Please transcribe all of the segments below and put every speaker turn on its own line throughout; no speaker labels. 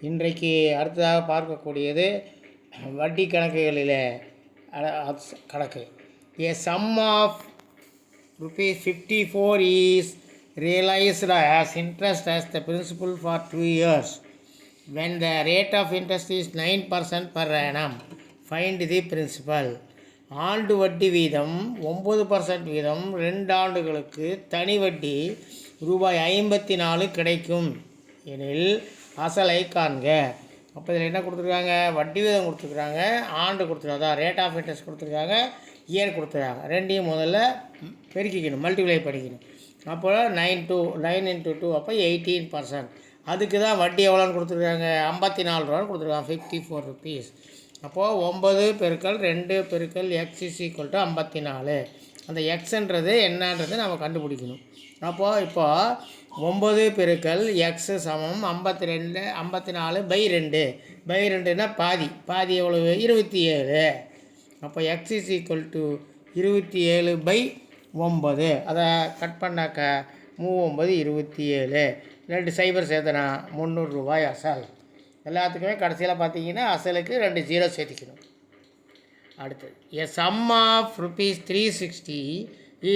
இன்றைக்கு அடுத்ததாக பார்க்கக்கூடியது வட்டி கணக்குகளில் கணக்கு. A sum of ₹54 is realized as interest as the principal for 2 years. When the rate of interest is 9% per annum, find the principal. ஆண்டு வட்டி வீதம் 9% வீதம் 2 ஆண்டுகளுக்கு தனி வட்டி ₹54 கிடைக்கும் எனில் அசலை காண்க. அப்போ இதில் என்ன கொடுத்துருக்காங்க? வட்டி வீதம் கொடுத்துருக்குறாங்க, ஆண்டு கொடுத்துருக்காங்க, அதான் ரேட் ஆஃப் இன்ட்ரெஸ்ட் கொடுத்துருக்காங்க, இயர் கொடுத்துருக்காங்க. ரெண்டையும் முதல்ல பெருக்கிக்கணும், மல்டிப்ளை பண்ணிக்கணும். அப்போ 9 × 2 அப்போ 18%. அதுக்கு தான் வட்டி எவ்வளோன்னு கொடுத்துருக்காங்க? ₹54 கொடுத்துருக்காங்க, ₹54. அப்போது 9 × 2 × x = 54. அந்த எக்ஸுன்றது என்னன்றது நம்ம கண்டுபிடிக்கணும். அப்போது இப்போ 9 × x = 54/2 பாதி எவ்வளவு? 27. அப்போ x = 27/9. அதை கட் பண்ணாக்க 3 9 27. 2 சைபர் சேர்த்தனா ₹300 அசல். எல்லாத்துக்குமே கடைசியில் பார்த்தீங்கன்னா அசலுக்கு 2 0 சேர்த்திக்கணும். அடுத்தது, a sum of ₹360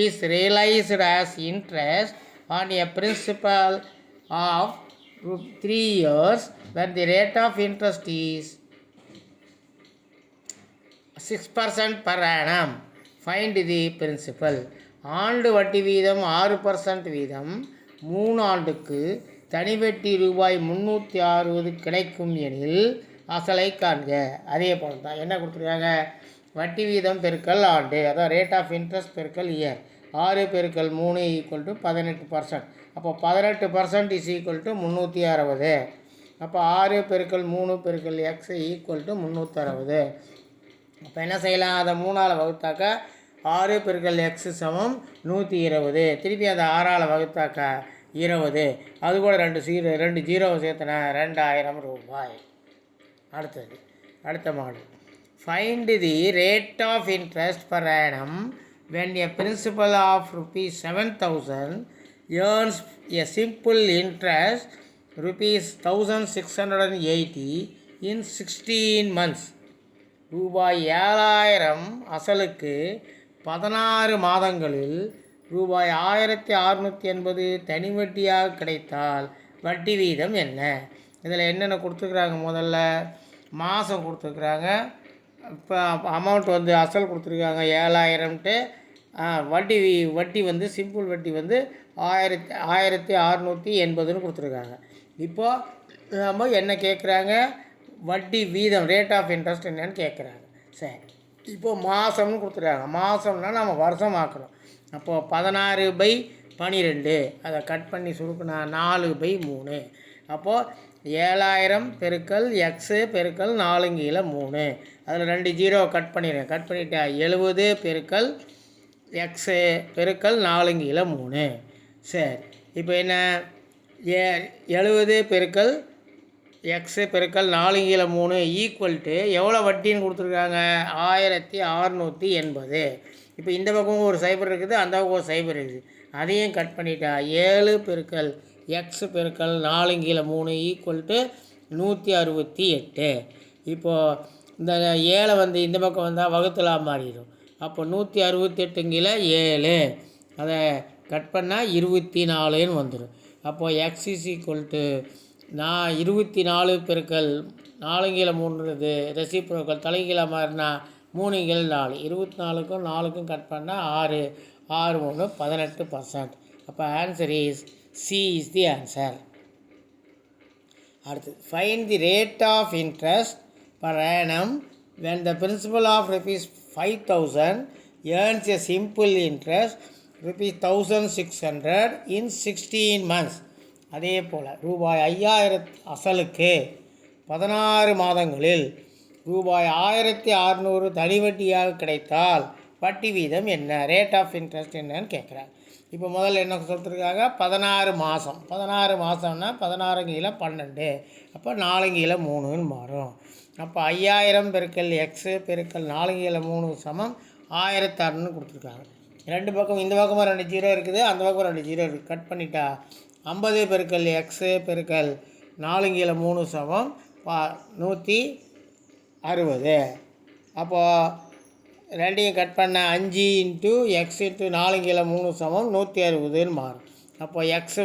is realized as interest on a principal of 3 years when the rate of interest is 6% per annum. Find the principal. ஆண்டு வட்டி வீதம் 6% வீதம் 3 ஆண்டுக்கு தனி வட்டி ₹360 கிடைக்கும் எனில் அசலை காண்க. அதே போல் தான் என்ன கொடுத்துருக்காங்க? வட்டி வீதம் பெருக்கல் ஆண்டு, அதான் ரேட் ஆஃப் இன்ட்ரெஸ்ட் பெருக்கல் இயர். 6 × 3 = 18%. அப்போ 18% = 360. அப்போ 6 × 3 × x = 360. அப்போ என்ன செய்யலாம்? அதை 3ஆல் வகுத்தாக்கா 6 × x = 120. திருப்பி அதை 6ஆல் வகுத்தாக்கா 20. அது கூட 2 0 சேர்த்தனா ₹2000. அடுத்த model. Find the rate of interest per annum when a principal of ₹7,000 earns a simple interest ₹1,680 in 16 months. ₹7,000 அசலுக்கு 16 மாதங்களில் ₹1,680 தனி வட்டியாக கிடைத்தால் வட்டி வீதம் என்ன? இதில் என்னென்ன கொடுத்துருக்குறாங்க? முதல்ல மாதம் கொடுத்துருக்குறாங்க. இப்போ அமௌண்ட் அசல் கொடுத்துருக்காங்க 7,000ன்ட்டு. வட்டி சிம்பிள் வட்டி 1,680ன்னு கொடுத்துருக்காங்க. இப்போது நம்ம என்ன கேட்குறாங்க? வட்டி வீதம் ரேட் ஆஃப் இன்ட்ரெஸ்ட் என்னன்னு கேட்குறாங்க. சரி, இப்போது மாதம்னு கொடுத்துருக்காங்க. மாதம்னா நம்ம வருஷம் ஆக்கணும். அப்போது 16/12 அதை கட் பண்ணி சுருக்குனா 4/3. அப்போது 7,000 × x × 4/3. அதில் 2 0 கட் பண்ணிடுறேன். கட் பண்ணிட்டா 70 × x × 4/3. சரி, இப்போ என்ன? 70 × x × 4/3 எவ்வளோ வட்டின்னு கொடுத்துருக்காங்க? 1,680. இப்போ இந்த பக்கம் ஒரு சைபர் இருக்குது, அந்த பக்கம் ஒரு சைபர் இருக்குது. அதையும் கட் பண்ணிட்டா 7 × x × 4/3 168. இப்போது இந்த 7 இந்த பக்கம் வந்தால் வகுத்தலாக மாறிடும். அப்போ 168 7. அதை கட் பண்ணால் 24ன்னு வந்துடும். அப்போது x = 24 × 4/3 ரெசிப்ரோக்கல் தலைகீழாக மாறினா 3 × 4. 24க்கும் 4க்கும் கட் பண்ணால் 6 6 3 18%. அப்போ answer is C is the answer. அடுத்து, find the rate of interest per annum when the principal of ₹5,000 earns a simple interest ₹1,600 in 16 months. அதே போல் ₹5,000 அசலுக்கு 16 மாதங்களில் ₹1,600 தனி வட்டியாக கிடைத்தால் வட்டி வீதம் என்ன? ரேட் ஆஃப் இன்ட்ரெஸ்ட் என்னன்னு கேட்குறாங்க. இப்போ முதல்ல என்ன சொல்லிட்டுருக்காங்க? 16 மாதம். 16 மாதம்னா 16 × 12. அப்போ 4 × 3ன்னு மாறும். அப்போ 5,000 × x × 4/3 = 1,600 கொடுத்துருக்காங்க. ரெண்டு பக்கம் இந்த பக்கமாக 2 0 இருக்குது, அந்த பக்கம் 2 0 இருக்குது. கட் பண்ணிட்டா 50 × x × 4/3 சமம் 160. அப்போது ரெண்டையும் கட் பண்ண 5 இன்ட்டு எக்ஸ் இன்ட்டு 4/3 சமம் 160ன்னு மாறும். அப்போ எக்ஸ்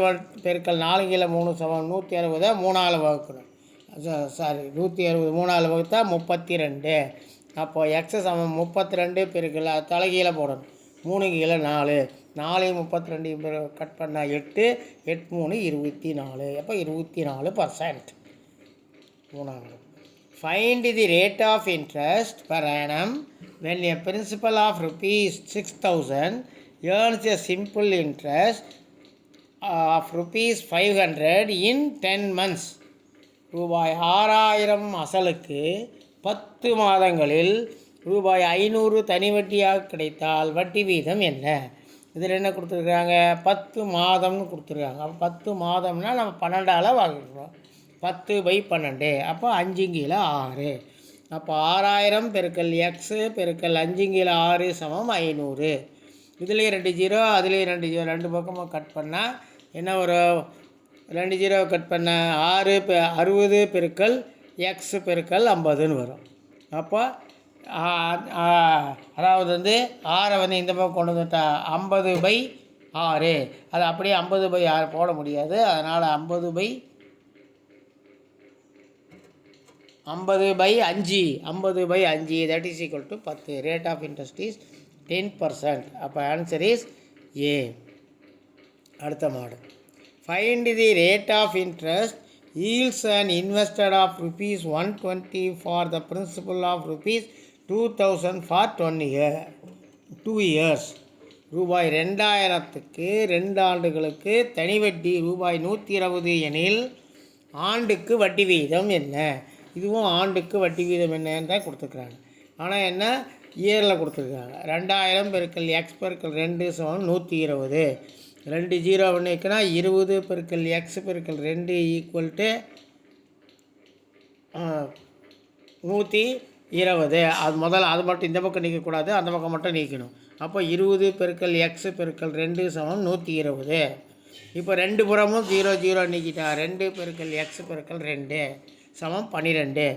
பெருக்கல் 4/3 சமம் 160 3ஆல் வகுக்கணும். சாரி 160 3ஆல் வகுத்தா 32. அப்போது எக்ஸ் சமம் 32 பெருக்கல் தலைகீழ போடணும். 3 கீழே 4, 4 கட் பண்ணால் 8, 8 3 24. அப்போ 24%. மூணாவது, find the rate of interest per annum when a principal of rupees 6,000 earns a simple interest of rupees 500 in 10 months. ரூபாய் 6000 அசலுக்கு 10 மாதங்களில் ரூபாய் 500 தனி வட்டியாக கிடைத்தால் வட்டி வீதம் என்ன? இதில் என்ன கொடுத்துருக்காங்க? 10 மாதம்னு கொடுத்துருக்காங்க. அப்போ 10 மாதம்னா நம்ம 12ஆல் வகுக்கிறோம். 10/12. அப்போ 5/6. அப்போ 6000 பெருக்கல் எக்ஸு பெருக்கல் 5/6 சமம் 500. இதுலேயும் 2 0, அதுலேயும் 2 0, 2 பக்கமும் கட் பண்ணால் என்ன வரும்? 2 0 கட் பண்ண 60 பெருக்கல் எக்ஸ் பெருக்கல் 50ன்னு வரும். அப்போ அதாவது 6 இந்த பக்கம் கொண்டு வந்துட்டா 50/6. அது அப்படியே 50/6 போட முடியாது. அதனால் 50/5 that is equal to 10. Rate of interest is 10%. அப்போ ஆன்சர் இஸ் ஏ. அடுத்த model, find the rate of interest yields an invested of rupees 120 for the principal of rupees 2000 for 2 years. ரூபாய் 2000க்கு 2 ஆண்டுகளுக்கு தனி வட்டி ரூபாய் 120 எனில் ஆண்டுக்கு வட்டி வீதம் என்ன? இதுவும் ஆண்டுக்கு வட்டி வீதம் என்னன்னு தான் கொடுத்துருக்குறாங்க. ஆனால் என்ன இயரில் கொடுத்துருக்காங்க. 2000 பெருக்கல் எக்ஸ் பெருக்கல் 2 சமம் 120. 2 0 பண்ணிக்கன்னா 20 பெருக்கல் எக்ஸ் பெருக்கல் 2 ஈக்குவல் டு 120. அது முதல்ல அது மட்டும் இந்த பக்கம் நீக்கக்கூடாது, அந்த பக்கம் மட்டும் நீக்கணும். அப்போ 20 பெருக்கல் எக்ஸ் பெருக்கல் 2 சமம் 120. இப்போ 2 புறமும் 0 0 நீக்கிட்டா 2 பெருக்கல் எக்ஸ் பெருக்கல் 2 சமம் 12.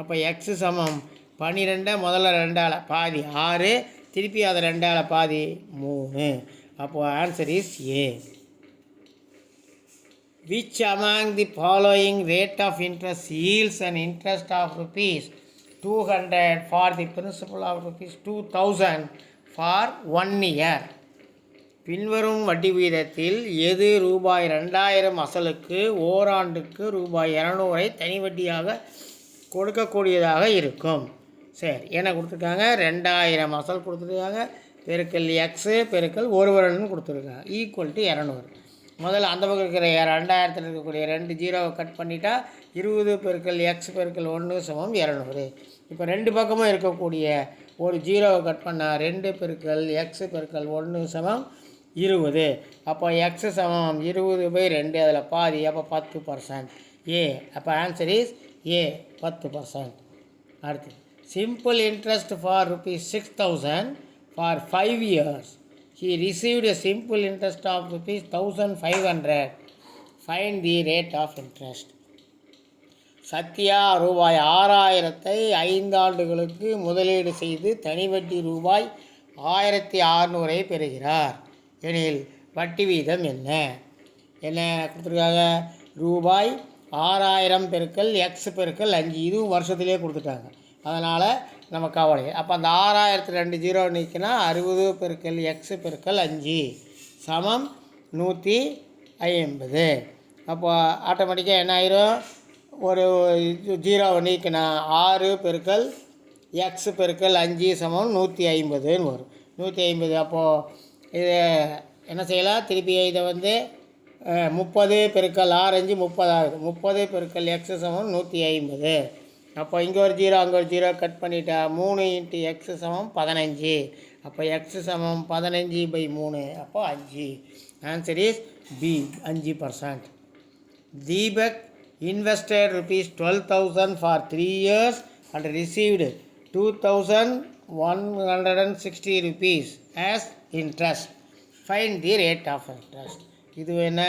அப்போ எக்ஸ் சமம் 12 முதல்ல 2ஆல் பாதி 6, திருப்பி அதை 2ஆல் பாதி 3. அப்போது answer is A. Which among the following rate of interest yields an interest of rupees 200 for the principal of rupees 2000 for 1 year? பின்வரும் வட்டி வீதத்தில் எது ரூபாய் 2000 அசலுக்கு ஓராண்டுக்கு ரூபாய் 200 தனி வட்டியாக கொடுக்கக்கூடியதாக இருக்கும்? சரி, என்ன கொடுத்துருக்காங்க? 2000 அசல் கொடுத்துருக்காங்க, பெருக்கல் எக்ஸு பெருக்கல் 1 வருடம்னு கொடுத்துருக்காங்க, ஈக்குவல் டு 200. முதல்ல அந்த பக்கம் இருக்கிற 2000 இருக்கக்கூடிய 2 0 கட் பண்ணிட்டா 20 பெருக்கல் எக்ஸ் பெருக்கல் 1 சமம் 200. இப்போ 2 பக்கமும் இருக்கக்கூடிய ஒரு 0 கட் பண்ணால் 2 பெருக்கல் எக்ஸ் பெருக்கல் 1 சமம் 20. அப்போ எக்ஸ் சமம் 20/2, அதில் பாதி, அப்போ 10%. ஏ. அப்போ ஆன்சர் இஸ் ஏ, 10%. அடுத்து, simple interest for rupees 6000 for 5 years. He received a simple interest of rupees 1500. Find the rate of interest. Sathya ரூபாய் 6000ஐ 5 ஆண்டுகளுக்கு முதலீடு செய்து தனி வட்டி ரூபாய் 1600 பெறுகிறார் எனில் வட்டி வீதம் என்ன? என்ன கொடுத்துருக்காங்க? ரூபாய் 6000 பெருக்கல் எக்ஸ் பெருக்கல் 5. இதுவும் வருஷத்துலேயே கொடுத்துட்டாங்க, அதனால் நம்ம கவலை. அப்போ அந்த 6000 2 0 நீக்கினா 60 பெருக்கல் எக்ஸ் பெருக்கல் 5 சமம் 150. அப்போ ஆட்டோமேட்டிக்காக என்ன ஆயிரும்? ஒரு 0 நீக்கினா 6 பெருக்கல் எக்ஸ் பெருக்கல் 5 சமம் 150ன்னு வரும். 150. அப்போது இது என்ன செய்யலாம்? திருப்பி இதை 30 பெருக்கல் 6 5 30 ஆகுது. 30 பெருக்கல் எக்ஸ் சமம் 150. அப்போ இங்கே ஒரு 0 அங்கே ஒரு 0 கட் பண்ணிட்டா 3 இன்ட்டு எக்ஸ் சமம் 15. அப்போ எக்ஸ் சமம் 15/3. அப்போ 5. Answer is B, 5%. Deepak invested rupees 12,000 for 3 years and received 2,160 rupees as interest. Find the rate of interest. இது என்ன?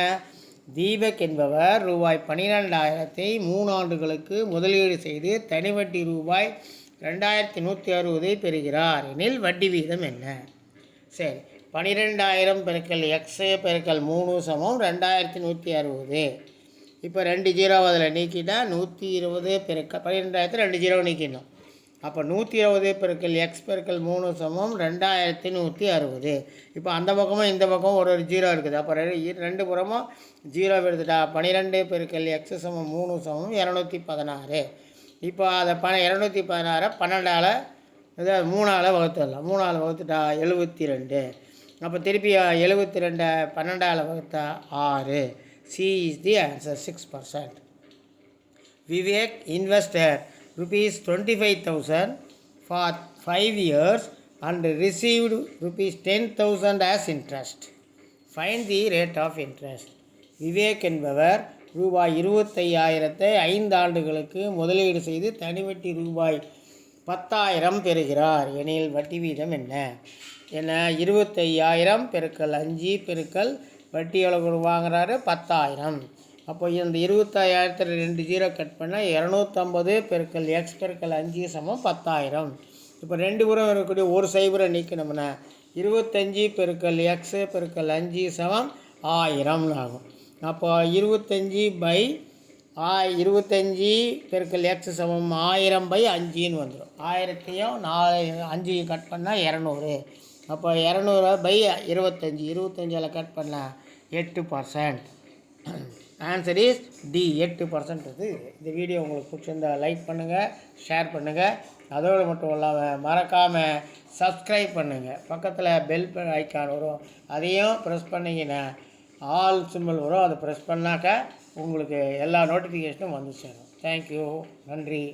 தீபக் என்பவர் ரூபாய் 12,000 3 ஆண்டுகளுக்கு முதலீடு செய்து தனிவட்டி ரூபாய் 2,160 பெறுகிறார் எனில் வட்டி வீதம் என்ன? சரி, 12,000 பெருக்கல் எக்ஸு பெருக்கல் 3 சமம் 2,160. இப்போ 2 ஜீரோ அதில் நீக்கிட்டா 120 பெருக்கல் 12,000 2 ஜீரோ நீக்கிடணும். அப்போ 120 பெருக்கல் எக்ஸ் பெருக்கல் 3 சமம் 2,160. இப்போ அந்த பக்கமும் இந்த பக்கம் ஒரு ஜீரோ இருக்குது. அப்போ ரெண்டு புறமும் ஜீரோ எடுத்துட்டா 12 பெருக்கல் எக்ஸ் சமம் 3 சமம் 216. இப்போ அதை 216 12ஆல் இதை 3ஆல் வகுத்துடலாம். 3ஆல் வகுத்துட்டா 72. அப்போ திருப்பி 72 12ஆல் வகுத்தா 6. C is the answer, 6%. Vivek invested rupees 25,000 for 5 years and received rupees 10,000 as interest. Find the rate of interest. Vivek என்பவர் ரூபாய் 25,000 5 ஆண்டுகளுக்கு முதலீடு செய்து தனிவட்டி ரூபாய் 10,000 பெறுகிறார் எனில் வட்டி வீதம் என்ன? என்ன 25,000 பெருக்கல் 5 பெருக்கல் வட்டி எவ்வளோ வாங்குறாரு? 10,000. அப்போ இந்த 25,000 2 ஜீரோ கட் பண்ணால் 250 பெருக்கல் எக்ஸ் பெருக்கல் 5 சமம் 10,000. இப்போ ரெண்டு புறம் இருக்கக்கூடிய ஒரு சைபரை நீக்கணும்னா 25 பெருக்கல் எக்ஸு பெருக்கல் 5 சமம் 1000 ஆகும். அப்போ 25 பெருக்கல் எக்ஸ் சமம் 1000/5 வந்துடும். 1000த்தையும் 5 கட் பண்ணால் 200. அப்போ 200/25 25ஆல் கட் பண்ணால் 8%. ஆன்சர் இஸ் டி, 8% இது. இந்த வீடியோ உங்களுக்கு பிடிச்சிருந்தா லைக் பண்ணுங்கள், ஷேர் பண்ணுங்கள். அதோடு மட்டும் இல்லாமல் மறக்காமல் சப்ஸ்கிரைப் பண்ணுங்கள். பக்கத்தில் பெல் ஐக்கான் வரும், அதையும் ப்ரெஸ் பண்ணிங்கன்னா ஆல் சிம்பிள் வரும். அதை ப்ரெஸ் பண்ணாக்க உங்களுக்கு எல்லா நோட்டிஃபிகேஷனும் வந்து சேரும். தேங்க்யூ, நன்றி.